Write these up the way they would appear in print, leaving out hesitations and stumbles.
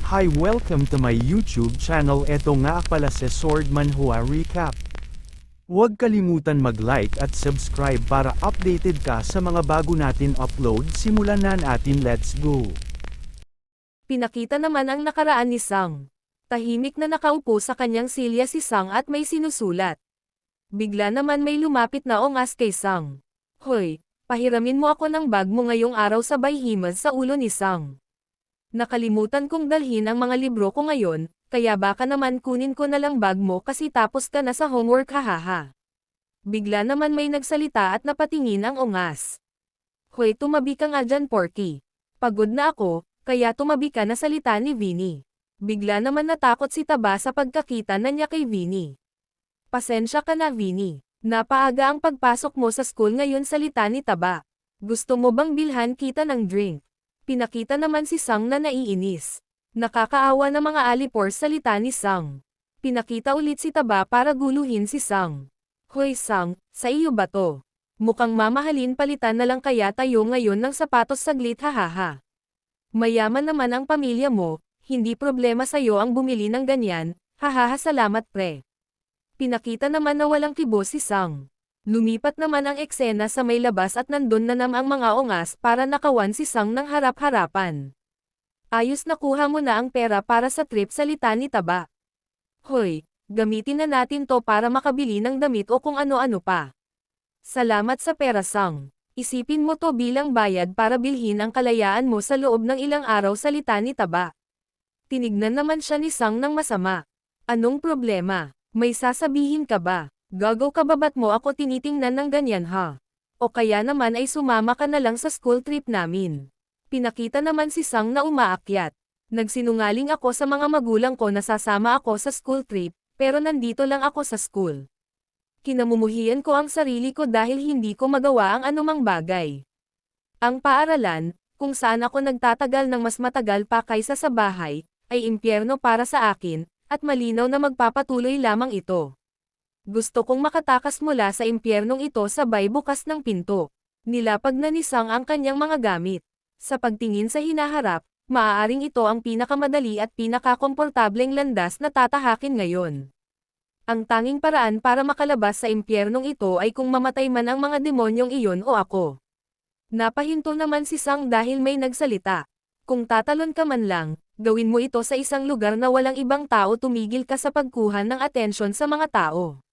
Hi, welcome to my YouTube channel. Eto nga pala si Sword Manhua Recap. Huwag kalimutan mag-like at subscribe para updated ka sa mga bago natin upload. Simulan na natin, let's go! Pinakita naman ang nakaraan ni Sang. Tahimik na nakaupo sa kanyang silya si Sang at may sinusulat. Bigla naman may lumapit na ongas kay Sang. Hoy, pahiramin mo ako ng bag mo ngayong araw, sabay himaz sa ulo ni Sang. Nakalimutan kong dalhin ang mga libro ko ngayon, kaya baka naman kunin ko na lang bag mo kasi tapos ka na sa homework, hahaha. Bigla naman may nagsalita at napatingin ang ongas. Hoy, tumabi ka nga dyan, Porky. Pagod na ako, kaya tumabi ka na, salita ni Vinny. Bigla naman natakot si Taba sa pagkakita na niya kay Vinny. Pasensya ka na, Vinny. Napaaga ang pagpasok mo sa school ngayon, salita ni Taba. Gusto mo bang bilhan kita ng drink? Pinakita naman si Sang na naiinis. Nakakaawa na mga alipor, salita ni Sang. Pinakita ulit si Taba para guluhin si Sang. Hoy Sang, sa iyo ba to? Mukhang mamahalin, palitan na lang kaya tayo ngayon ng sapatos saglit, hahaha. Mayaman naman ang pamilya mo, hindi problema sa'yo ang bumili ng ganyan, hahaha, salamat pre. Pinakita naman na walang kibo si Sang. Lumipat naman ang eksena sa may labas at nandun na ang mga ongas para nakawan si Sang ng harap-harapan. Ayos, nakuha mo na ang pera para sa trip, salita ni Taba. Hoy, gamitin na natin to para makabili ng damit o kung ano-ano pa. Salamat sa pera, Sang. Isipin mo to bilang bayad para bilhin ang kalayaan mo sa loob ng ilang araw, salita ni Taba. Tinignan naman siya ni Sang ng masama. Anong problema? May sasabihin ka ba? Gagaw ka ba, ba't mo ako tinitingnan ng ganyan, ha? O kaya naman ay sumama ka na lang sa school trip namin. Pinakita naman si Sang na umaakyat. Nagsinungaling ako sa mga magulang ko na sasama ako sa school trip, pero nandito lang ako sa school. Kinamumuhian ko ang sarili ko dahil hindi ko magawa ang anumang bagay. Ang paaralan, kung saan ako nagtatagal ng mas matagal pa kaysa sa bahay, ay impyerno para sa akin, at malinaw na magpapatuloy lamang ito. Gusto kong makatakas mula sa impyernong ito, sabay bukas ng pinto. Nilapag na ni Sang ang kanyang mga gamit. Sa pagtingin sa hinaharap, maaaring ito ang pinakamadali at pinakakomportableng landas na tatahakin ngayon. Ang tanging paraan para makalabas sa impyernong ito ay kung mamatay man ang mga demonyong iyon o ako. Napahinto naman si Sang dahil may nagsalita. Kung tatalon ka man lang, gawin mo ito sa isang lugar na walang ibang tao, tumigil ka sa pagkuha ng atensyon sa mga tao.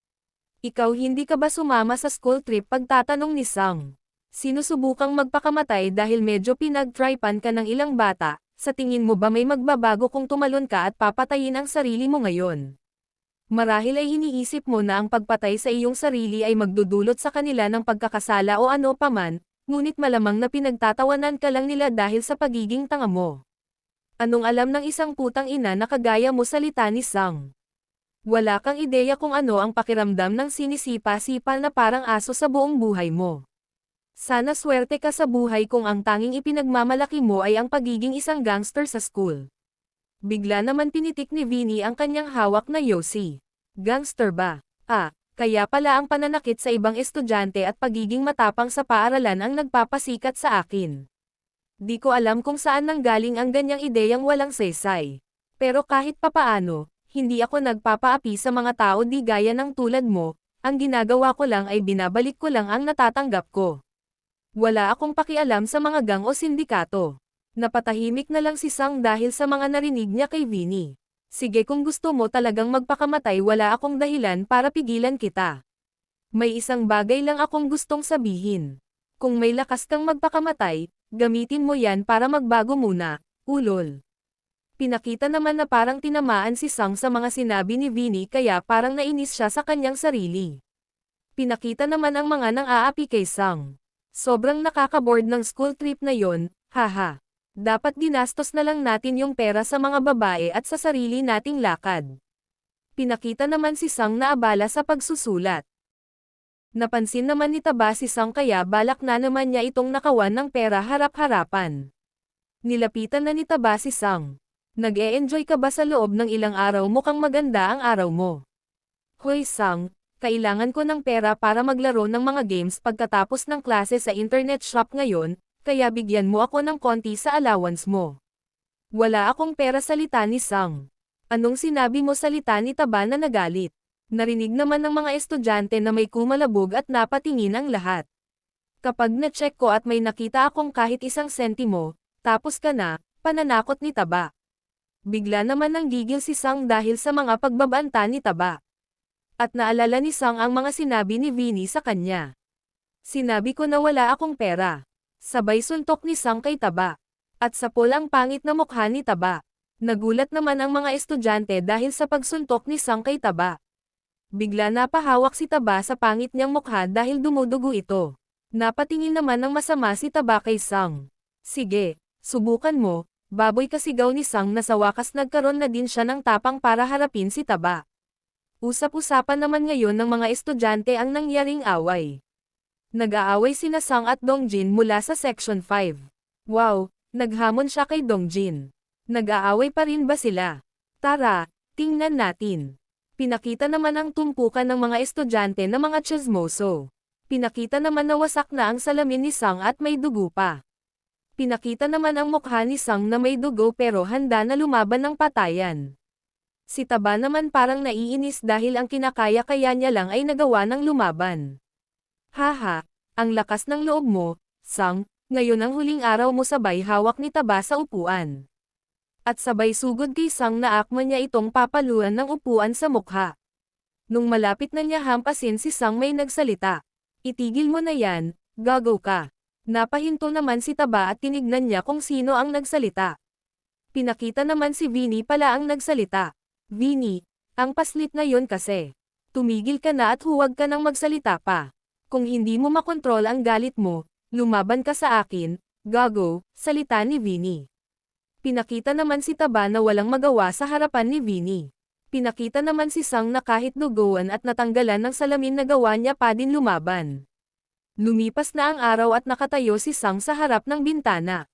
Ikaw, hindi ka ba sumama sa school trip, pagtatanong ni Sang. Sinusubukang magpakamatay dahil medyo pinag-tripan ka ng ilang bata, sa tingin mo ba may magbabago kung tumalon ka at papatayin ang sarili mo ngayon? Marahil ay iniisip mo na ang pagpatay sa iyong sarili ay magdudulot sa kanila ng pagkakasala o ano paman, ngunit malamang na pinagtatawanan ka lang nila dahil sa pagiging tanga mo. Anong alam ng isang putang ina na kagaya mo, salita ni Sang. Wala kang ideya kung ano ang pakiramdam ng sinisipa-sipal na parang aso sa buong buhay mo. Sana swerte ka sa buhay kung ang tanging ipinagmamalaki mo ay ang pagiging isang gangster sa school. Bigla naman pinitik ni Vinny ang kanyang hawak na yosi. Gangster ba? Kaya pala ang pananakit sa ibang estudyante at pagiging matapang sa paaralan ang nagpapasikat sa akin. Di ko alam kung saan nanggaling ang ganyang ideyang walang saysay. Pero kahit papaano, hindi ako nagpapaapi sa mga tao di gaya ng tulad mo, ang ginagawa ko lang ay binabalik ko lang ang natatanggap ko. Wala akong pakialam sa mga gang o sindikato. Napatahimik na lang si Sang dahil sa mga narinig niya kay Vinny. Sige, kung gusto mo talagang magpakamatay, wala akong dahilan para pigilan kita. May isang bagay lang akong gustong sabihin. Kung may lakas kang magpakamatay, gamitin mo yan para magbago muna, ulol. Pinakita naman na parang tinamaan si Sang sa mga sinabi ni Vinny kaya parang nainis siya sa kanyang sarili. Pinakita naman ang mga nang-aapi kay Sang. Sobrang nakaka-bored ng school trip na yon, haha. Dapat ginastos na lang natin yung pera sa mga babae at sa sarili nating lakad. Pinakita naman si Sang na abala sa pagsusulat. Napansin naman ni Taba si Sang kaya balak na naman niya itong nakawan ng pera harap-harapan. Nilapitan na ni Taba si Sang. Nag-e-enjoy ka ba sa loob ng ilang araw? Mukhang maganda ang araw mo. Hoy Sang, kailangan ko ng pera para maglaro ng mga games pagkatapos ng klase sa internet shop ngayon, kaya bigyan mo ako ng konti sa allowance mo. Wala akong pera, salita ni Sang. Anong sinabi mo, salita ni Taba na nagalit. Narinig naman ng mga estudyante na may kumalabog at napatingin ang lahat. Kapag na-check ko at may nakita akong kahit isang sentimo, tapos ka na, pananakot ni Taba. Bigla naman nang gigil si Sang dahil sa mga pagbabanta ni Taba. At naalala ni Sang ang mga sinabi ni Vinny sa kanya. Sinabi ko na wala akong pera. Sabay suntok ni Sang kay Taba. At sa pulang pangit na mukha ni Taba. Nagulat naman ang mga estudyante dahil sa pagsuntok ni Sang kay Taba. Bigla napahawak si Taba sa pangit niyang mukha dahil dumudugo ito. Napatingin naman ng masama si Taba kay Sang. Sige, subukan mo, baboy, kasigaw ni Sang na sa wakas nagkaroon na din siya ng tapang para harapin si Taba. Usap-usapan naman ngayon ng mga estudyante ang nangyaring away. Nag-aaway sina Sang at Dongjin mula sa Section 5. Wow, naghamon siya kay Dongjin. Nag-aaway pa rin ba sila? Tara, tingnan natin. Pinakita naman ang tumpukan ng mga estudyante na mga chismoso. Pinakita naman na wasak na ang salamin ni Sang at may dugo pa. Pinakita naman ang mukha ni Sang na may dugo pero handa na lumaban ng patayan. Si Taba naman parang naiinis dahil ang kinakaya-kaya niya lang ay nagawa ng lumaban. Haha, ang lakas ng loob mo, Sang, ngayon ang huling araw mo, sabay hawak ni Taba sa upuan. At sabay sugod kay Sang na akma niya itong papaluan ng upuan sa mukha. Nung malapit na niya hampasin si Sang, may nagsalita. Itigil mo na yan, gago ka. Napahinto naman si Taba at tinignan niya kung sino ang nagsalita. Pinakita naman si Vinny pala ang nagsalita. Vinny, ang paslit na yon kasi. Tumigil ka na at huwag ka nang magsalita pa. Kung hindi mo makontrol ang galit mo, lumaban ka sa akin, gago, salita ni Vinny. Pinakita naman si Taba na walang magawa sa harapan ni Vinny. Pinakita naman si Sang na kahit duguan at natanggalan ng salamin na gawa niya pa din lumaban. Lumipas na ang araw at nakatayo si Sang sa harap ng bintana.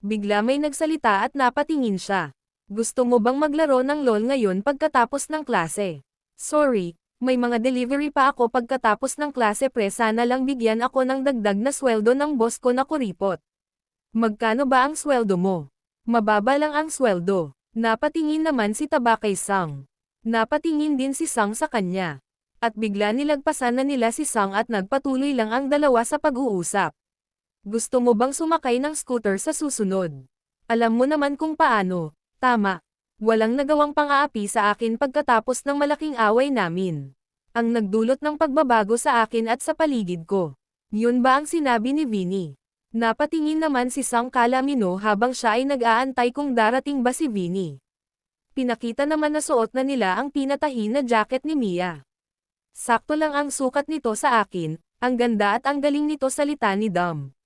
Bigla may nagsalita at napatingin siya. Gusto mo bang maglaro ng LOL ngayon pagkatapos ng klase? Sorry, may mga delivery pa ako pagkatapos ng klase pre, sana lang bigyan ako ng dagdag na sweldo ng boss ko na kuripot. Magkano ba ang sweldo mo? Mababa lang ang sweldo. Napatingin naman si Taba kay Sang. Napatingin din si Sang sa kanya. At bigla nilagpasan na nila si Sang at nagpatuloy lang ang dalawa sa pag-uusap. Gusto mo bang sumakay ng scooter sa susunod? Alam mo naman kung paano. Tama. Walang nagawang pang-aapi sa akin pagkatapos ng malaking away namin. Ang nagdulot ng pagbabago sa akin at sa paligid ko. Yun ba ang sinabi ni Vinny? Napatingin naman si Sang Calamino habang siya ay nag-aantay kung darating ba si Vinny. Pinakita naman na suot na nila ang pinatahi na jacket ni Mia. Sakto lang ang sukat nito sa akin, ang ganda at ang galing nito, salita ni Dam.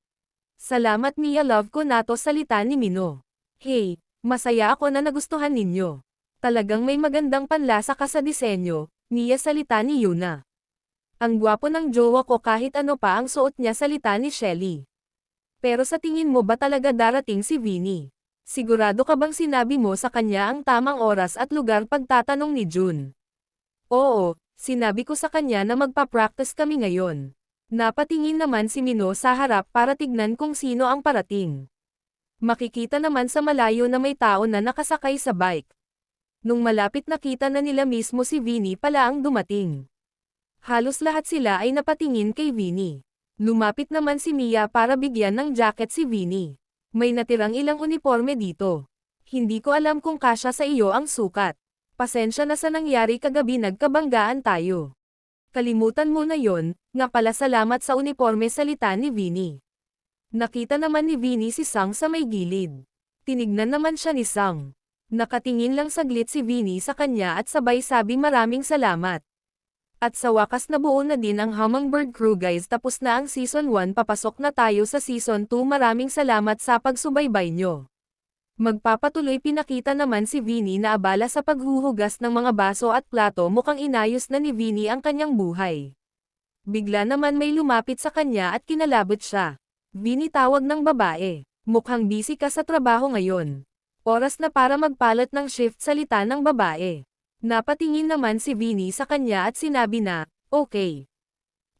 Salamat Mia, love ko na to, salita ni Mino. Hey, masaya ako na nagustuhan ninyo. Talagang may magandang panlasa ka sa disenyo, Mia, salita ni Yuna. Ang gwapo ng jowa ko kahit ano pa ang suot niya, salita ni Shelly. Pero sa tingin mo ba talaga darating si Vinny? Sigurado ka bang sinabi mo sa kanya ang tamang oras at lugar, pagtatanong ni Jun? Oo, sinabi ko sa kanya na magpa-practice kami ngayon. Napatingin naman si Mino sa harap para tignan kung sino ang parating. Makikita naman sa malayo na may tao na nakasakay sa bike. Nung malapit, nakita na nila mismo si Vinny pala ang dumating. Halos lahat sila ay napatingin kay Vinny. Lumapit naman si Mia para bigyan ng jacket si Vinny. May natirang ilang uniforme dito. Hindi ko alam kung kasya sa iyo ang sukat. Pasensya na sa nangyari kagabi, nagkabanggaan tayo. Kalimutan mo na yon, nga pala, salamat sa uniforme, salita ni Vinny. Nakita naman ni Vinny si Sang sa may gilid. Tinignan naman siya ni Sang. Nakatingin lang saglit si Vinny sa kanya at sabay sabi maraming salamat. At sa wakas nabuo na din ang Hummingbird Crew guys, tapos na ang Season 1, papasok na tayo sa Season 2. Maraming salamat sa pagsubaybay nyo. Magpapatuloy. Pinakita naman si Vinny na abala sa paghuhugas ng mga baso at plato, mukhang inayos na ni Vinny ang kanyang buhay. Bigla naman may lumapit sa kanya at kinalabot siya. Vinny, tawag ng babae. Mukhang busy ka sa trabaho ngayon. Oras na para magpalit ng shift, salita ng babae. Napatingin naman si Vinny sa kanya at sinabi na, okay.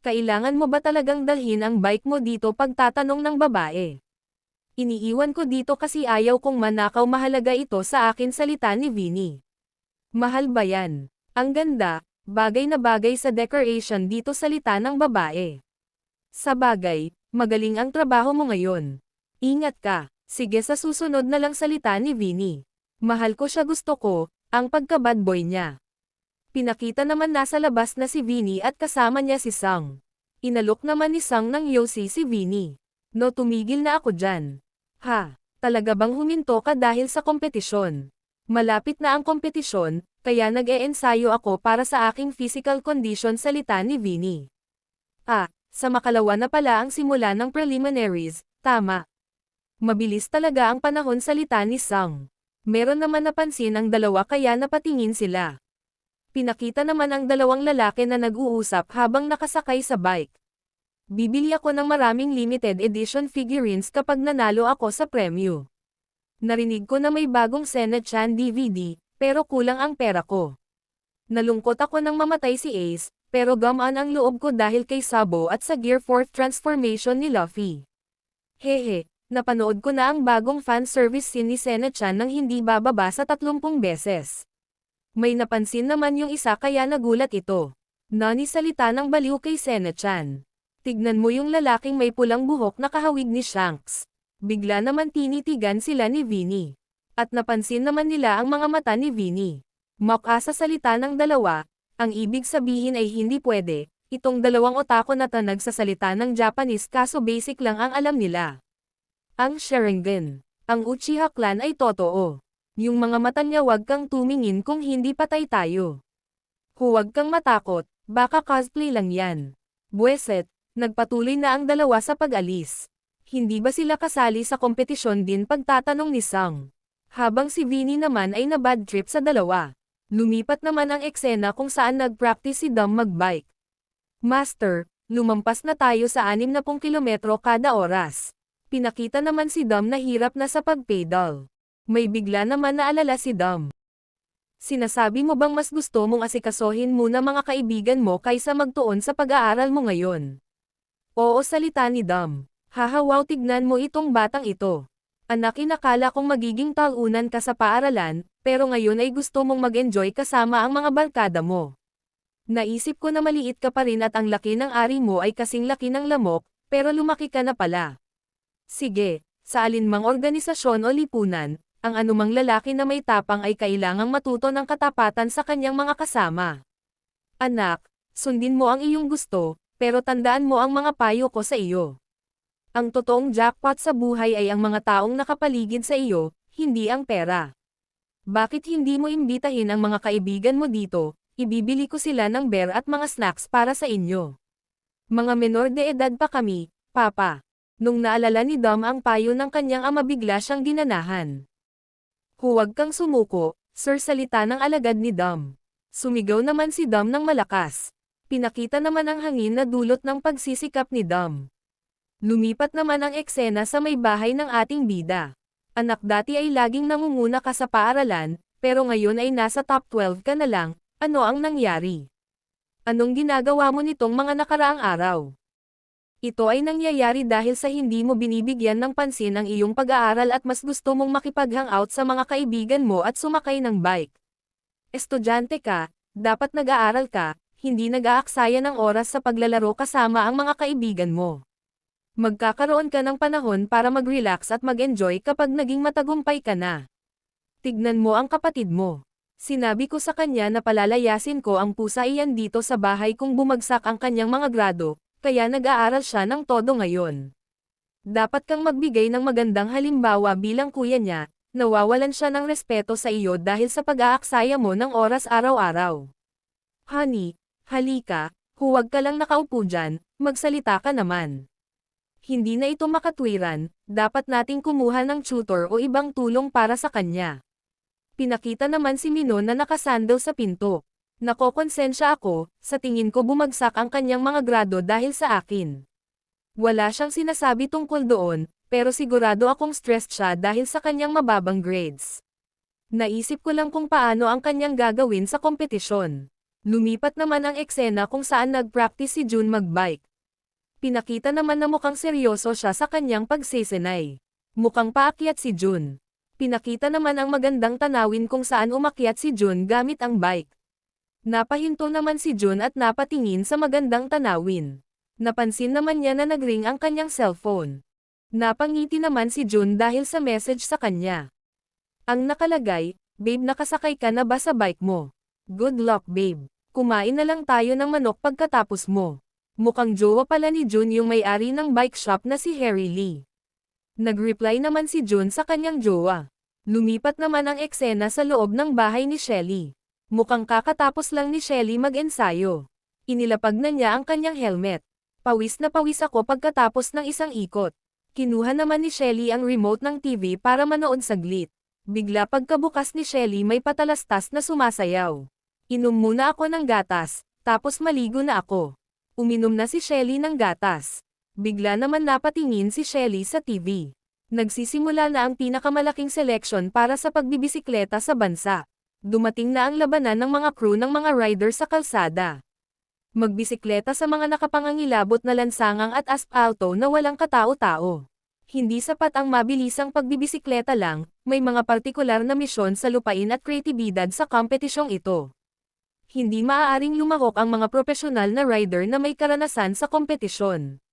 Kailangan mo ba talagang dalhin ang bike mo dito, pagtatanong ng babae? Iniiwan ko dito kasi ayaw kong manakaw, mahalaga ito sa akin, salita ni Vinny. Mahal ba yan? Ang ganda, bagay na bagay sa decoration dito, salita ng babae. Sa bagay, magaling ang trabaho mo ngayon. Ingat ka. Sige, sa susunod na lang, salita ni Vinny. Mahal ko siya, gusto ko, ang pagka-bad boy niya. Pinakita naman nasa labas na si Vinny at kasama niya si Sang. Inalok naman ni Sang ng yosi si Vinny. No, tumigil na ako dyan. Ha, talaga bang huminto ka dahil sa kompetisyon? Malapit na ang kompetisyon, kaya nag-e-ensayo ako para sa aking physical condition, salita ni Vinny. Ah, sa makalawa na pala ang simula ng preliminaries, tama. Mabilis talaga ang panahon, salita ni Sang. Meron naman napansin ang dalawa kaya napatingin sila. Pinakita naman ang dalawang lalaki na nag-uusap habang nakasakay sa bike. Bibili ako ng maraming limited edition figurines kapag nanalo ako sa premyo. Narinig ko na may bagong Senna-chan DVD, pero kulang ang pera ko. Nalungkot ako nang mamatay si Ace, pero gamaan ang loob ko dahil kay Sabo at sa Gear 4th transformation ni Luffy. Hehe, napanood ko na ang bagong fan service scene ni Senna-chan nang hindi bababa sa 30 beses. May napansin naman yung isa kaya nagulat ito. Nani, salita ng baliw kay Senna-chan. Tignan mo yung lalaking may pulang buhok na kahawig ni Shanks. Bigla naman tinitigan sila ni Vinny. At napansin naman nila ang mga mata ni Vinny. Maka sa salita ng dalawa, ang ibig sabihin ay hindi pwede. Itong dalawang otako na nagsasalita ng Japanese kaso basic lang ang alam nila. Ang Sharingan, ang Uchiha clan ay totoo. Yung mga mata niya, wag kang tumingin kung hindi patay tayo. Huwag kang matakot, baka cosplay lang yan. Bueset, nagpatuloy na ang dalawa sa pag-alis. Hindi ba sila kasali sa kompetisyon din, pagtatanong ni Sang. Habang si Vinny naman ay na-bad trip sa dalawa. Lumipat naman ang eksena kung saan nag-practice si Dom magbike. Master, lumampas na tayo sa 60 kilometro kada oras. Pinakita naman si Dom na hirap na sa pag-pedal. May bigla naman na alala si Dom. Sinasabi mo bang mas gusto mong asikasohin muna mga kaibigan mo kaysa magtuon sa pag-aaral mo ngayon? Oo, salita ni Dom. Hahawaw, tignan mo itong batang ito. Anak, inakala kong magiging talunan ka sa paaralan, pero ngayon ay gusto mong mag-enjoy kasama ang mga barkada mo. Naisip ko na maliit ka pa rin at ang laki ng ari mo ay kasing laki ng lamok, pero lumaki ka na pala. Sige, sa alinmang organisasyon o lipunan, ang anumang lalaki na may tapang ay kailangang matuto ng katapatan sa kanyang mga kasama. Anak, sundin mo ang iyong gusto, pero tandaan mo ang mga payo ko sa iyo. Ang totoong jackpot sa buhay ay ang mga taong nakapaligid sa iyo, hindi ang pera. Bakit hindi mo imbitahin ang mga kaibigan mo dito? Ibibili ko sila ng beer at mga snacks para sa inyo. Mga menor de edad pa kami, Papa. Nung naalala ni Dom ang payo ng kanyang ama, bigla siyang ginanahan. Huwag kang sumuko, sir, salita ng alagad ni Dom. Sumigaw naman si Dom ng malakas. Pinakita naman ang hangin na dulot ng pagsisikap ni Dom. Lumipat naman ang eksena sa may bahay ng ating bida. Anak, dati ay laging nangunguna ka sa paaralan, pero ngayon ay nasa top 12 ka na lang, ano ang nangyari? Anong ginagawa mo nitong mga nakaraang araw? Ito ay nangyayari dahil sa hindi mo binibigyan ng pansin ang iyong pag-aaral at mas gusto mong makipag-hangout sa mga kaibigan mo at sumakay ng bike. Estudyante ka, dapat nag-aaral ka, hindi nag-aaksaya ng oras sa paglalaro kasama ang mga kaibigan mo. Magkakaroon ka ng panahon para mag-relax at mag-enjoy kapag naging matagumpay ka na. Tignan mo ang kapatid mo. Sinabi ko sa kanya na palalayasin ko ang pusa iyan dito sa bahay kung bumagsak ang kanyang mga grado, kaya nag-aaral siya ng todo ngayon. Dapat kang magbigay ng magandang halimbawa bilang kuya niya, nawawalan siya ng respeto sa iyo dahil sa pag-aaksaya mo ng oras araw-araw. Honey, halika, huwag ka lang nakaupo dyan, magsalita ka naman. Hindi na ito makatwiran, dapat nating kumuha ng tutor o ibang tulong para sa kanya. Pinakita naman si Minon na nakasandal sa pinto. Nakokonsensya ako, sa tingin ko bumagsak ang kanyang mga grado dahil sa akin. Wala siyang sinasabi tungkol doon, pero sigurado akong stressed siya dahil sa kanyang mababang grades. Naisip ko lang kung paano ang kanyang gagawin sa kompetisyon. Lumipat naman ang eksena kung saan nag-practice si Jun magbike. Pinakita naman na mukhang seryoso siya sa kanyang pagsisinay. Mukhang paakyat si Jun. Pinakita naman ang magandang tanawin kung saan umakyat si Jun gamit ang bike. Napahinto naman si Jun at napatingin sa magandang tanawin. Napansin naman niya na nagring ang kanyang cellphone. Napangiti naman si Jun dahil sa message sa kanya. Ang nakalagay, "Babe, nakasakay ka na ba sa bike mo? Good luck, babe. Kumain na lang tayo ng manok pagkatapos mo." Mukhang jowa pala ni Jun yung may-ari ng bike shop na si Harry Lee. Nag-reply naman si Jun sa kanyang jowa. Lumipat naman ang eksena sa loob ng bahay ni Shelly. Mukhang kakatapos lang ni Shelly mag-ensayo. Inilapag na niya ang kanyang helmet. Pawis na pawis ako pagkatapos ng isang ikot. Kinuha naman ni Shelly ang remote ng TV para manood saglit. Bigla pagkabukas ni Shelly may patalastas na sumasayaw. Inom muna ako ng gatas, tapos maligo na ako. Uminom na si Shelly ng gatas. Bigla naman napatingin si Shelly sa TV. Nagsisimula na ang pinakamalaking selection para sa pagbibisikleta sa bansa. Dumating na ang labanan ng mga crew ng mga rider sa kalsada. Magbisikleta sa mga nakapangangilabot na lansangang at aspalto na walang katao-tao. Hindi sapat ang mabilisang pagbibisikleta lang, may mga partikular na misyon sa lupain at kreatibidad sa kompetisyong ito. Hindi maaaring lumahok ang mga profesional na rider na may karanasan sa kompetisyon.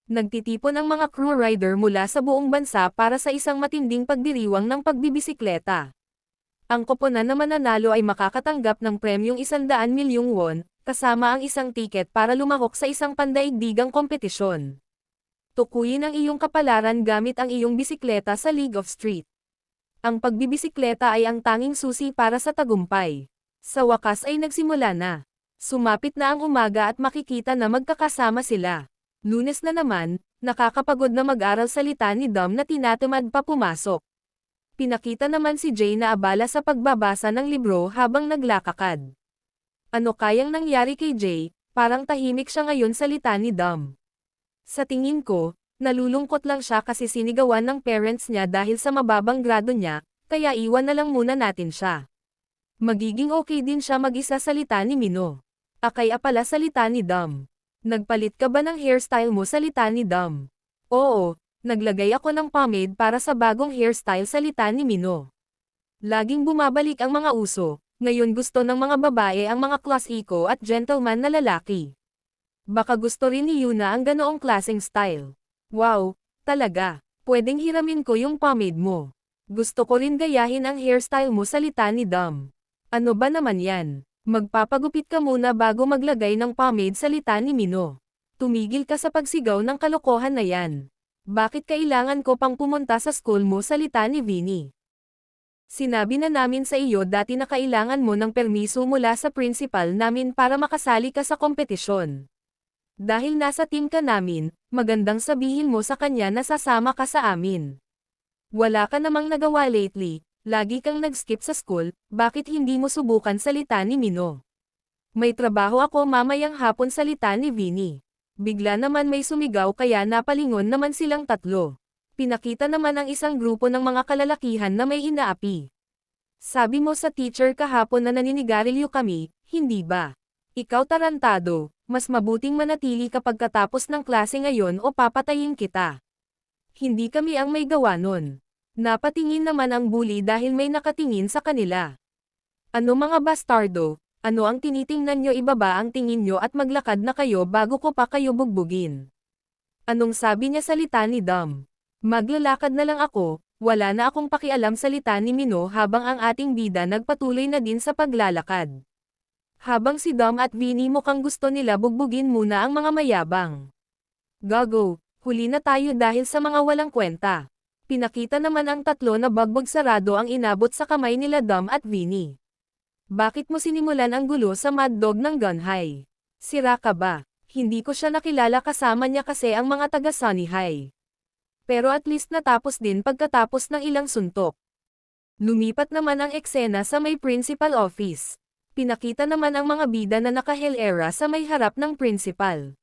Nagtitipon ang mga crew rider mula sa buong bansa para sa isang matinding pagdiriwang ng pagbibisikleta. Ang koponan na mananalo ay makakatanggap ng premyong 100 milyong won, kasama ang isang tiket para lumahok sa isang pandaigdigang kompetisyon. Tukuyin ang iyong kapalaran gamit ang iyong bisikleta sa League of Street. Ang pagbibisikleta ay ang tanging susi para sa tagumpay. Sa wakas ay nagsimula na. Sumapit na ang umaga at makikita na magkakasama sila. Lunes na naman, nakakapagod na mag-aral salita ni Dom na tinatamad pa pumasok. Pinakita naman si Jay na abala sa pagbabasa ng libro habang naglakakad. Ano kayang nangyari kay Jay? Parang tahimik siya ngayon salita ni Dom. Sa tingin ko, nalulungkot lang siya kasi sinigawan ng parents niya dahil sa mababang grado niya, kaya iwan na lang muna natin siya. Magiging okay din siya mag-isa salita ni Mino. Akay pala salita ni Dom. Nagpalit ka ba ng hairstyle mo salita ni Dom? Oo. Naglagay ako ng pomade para sa bagong hairstyle salita ni Mino. Laging bumabalik ang mga uso, ngayon gusto ng mga babae ang mga klasiko at gentleman na lalaki. Baka gusto rin ni Yuna ang ganoong klaseng style. Wow, talaga, pwedeng hiramin ko yung pomade mo. Gusto ko rin gayahin ang hairstyle mo salita ni Dom. Ano ba naman yan? Magpapagupit ka muna bago maglagay ng pomade salita ni Mino. Tumigil ka sa pagsigaw ng kalokohan na yan. Bakit kailangan ko pang pumunta sa school mo salita ni Vinny? Sinabi na namin sa iyo dati na kailangan mo ng permiso mula sa principal namin para makasali ka sa kompetisyon. Dahil nasa team ka namin, magandang sabihin mo sa kanya na sasama ka sa amin. Wala ka namang nagawa lately, lagi kang nag-skip sa school, bakit hindi mo subukan salita ni Mino? May trabaho ako mamayang hapon salita ni Vinny. Bigla naman may sumigaw kaya napalingon naman silang tatlo. Pinakita naman ang isang grupo ng mga kalalakihan na may inaapi. Sabi mo sa teacher kahapon na naninigarilyo kami, hindi ba? Ikaw tarantado, mas mabuting manatili kapag katapos ng klase ngayon o papatayin kita. Hindi kami ang may gawa nun. Napatingin naman ang bully dahil may nakatingin sa kanila. Ano mga bastardo? Ano ang tinitingnan nyo, ibaba ang tingin nyo at maglakad na kayo bago ko pa kayo bugbugin. Anong sabi niya salita ni Dom? Maglalakad na lang ako, wala na akong pakialam salita ni Mino habang ang ating bida nagpatuloy na din sa paglalakad. Habang si Dom at Vinny mukhang gusto nila bugbugin muna ang mga mayabang. Gago, huli na tayo dahil sa mga walang kwenta. Pinakita naman ang tatlo na bagbag sarado ang inabot sa kamay nila Dom at Vinny. Bakit mo sinimulan ang gulo sa Mad Dog ng Gun High? Sira ka ba? Hindi ko siya nakilala, kasama niya kasi ang mga taga Sunny High. Pero at least natapos din pagkatapos ng ilang suntok. Lumipat naman ang eksena sa may principal office. Pinakita naman ang mga bida na naka-hilera sa may harap ng principal.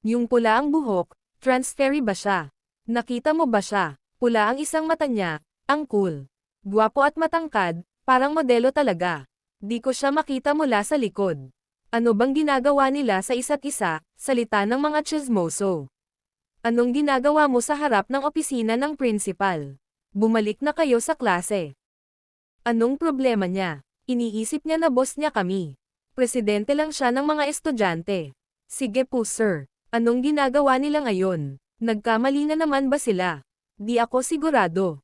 Yung pula ang buhok, transferee ba siya? Nakita mo ba siya? Pula ang isang mata niya, ang cool. Gwapo at matangkad, parang modelo talaga. Di ko siya makita mula sa likod. Ano bang ginagawa nila sa isa't isa, salita ng mga chismoso. Anong ginagawa mo sa harap ng opisina ng principal? Bumalik na kayo sa klase. Anong problema niya? Iniisip niya na boss niya kami. Presidente lang siya ng mga estudyante. Sige po sir. Anong ginagawa nila ngayon? Nagkamali na naman ba sila? Di ako sigurado.